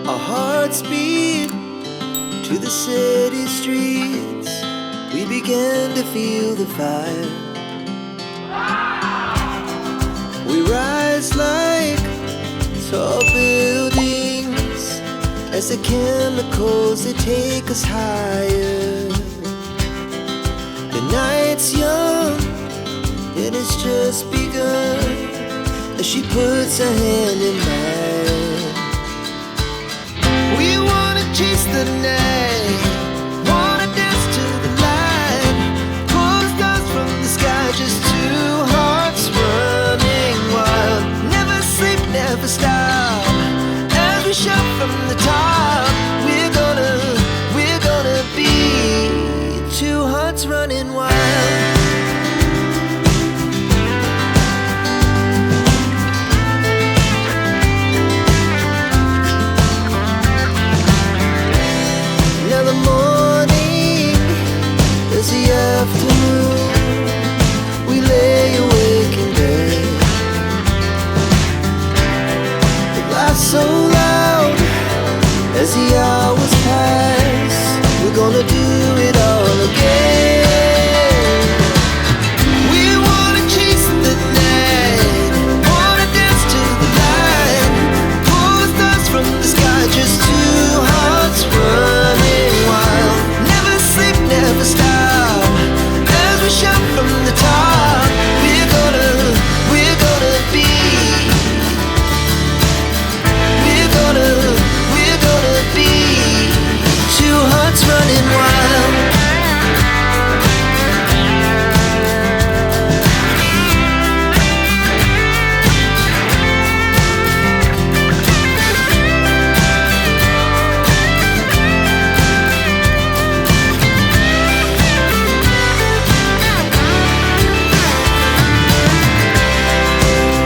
Our hearts beat to the city streets. We began to feel the fire. We rise like tall buildings as the chemicals, they take us higher. The night's young and it's just begun as she puts her hand in mine. We wanna chase the night, wanna dance to the light, pull stars from the sky, just two hearts running wild. Never sleep, never stop, as we shout from the top. We're gonna be two hearts running wild. Now the morning is the afternoon. We lay awake in bed. The laughs so loud as the hours pass. We're gonna do it all again. We wanna chase the night, wanna dance to the light, pull the stars from the sky, just two hearts running wild. Never sleep, never stop, as we shout from the top. We're gonna be, we're gonna be two hearts running wild.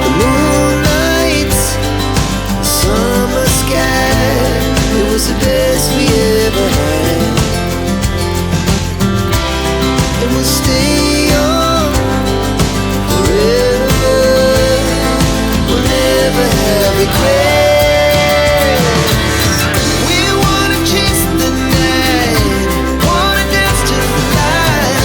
The moonlight, summer sky, it was the best we ever had. And we'll stay young forever. We'll never have regrets. We wanna chase the night, wanna dance to the light,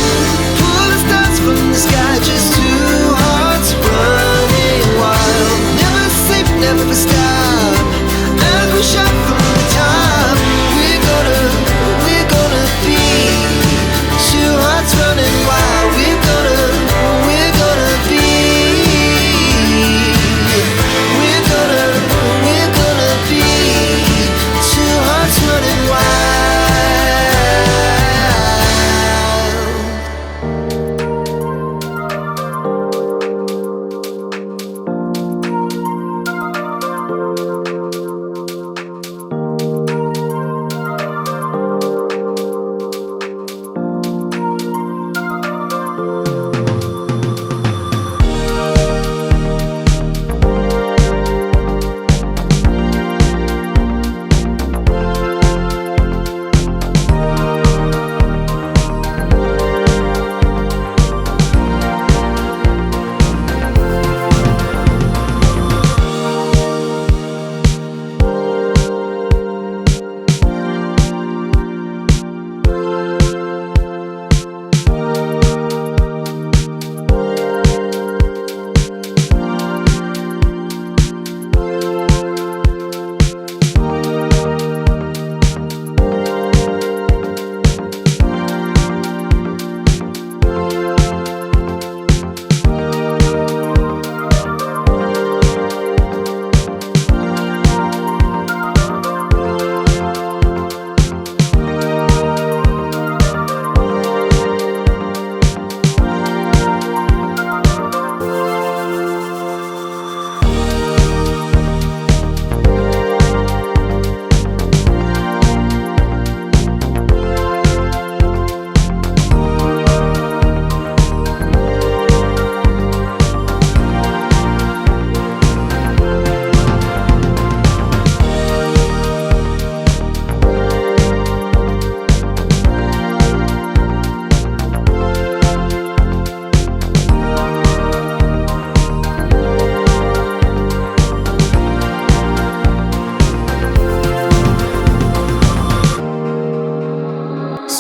pull the stars from the sky, just two hearts running wild. Never sleep, never stop, as we shout from the top. We're gonna be two hearts running wild. We're gonna be, we're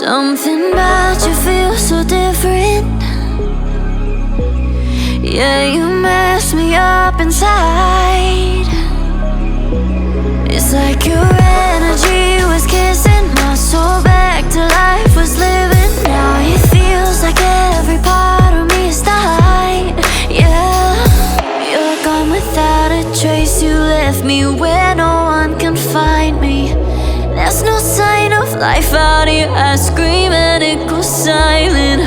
Something about you feels so different. Yeah, you mess me up inside. It's like your energy was kissing my soul back to life, was living. Now it feels like every part of me is dying. Yeah, you're gone without a trace. You left me where no one can find me. There's no sign of life out here. I scream and it goes silent.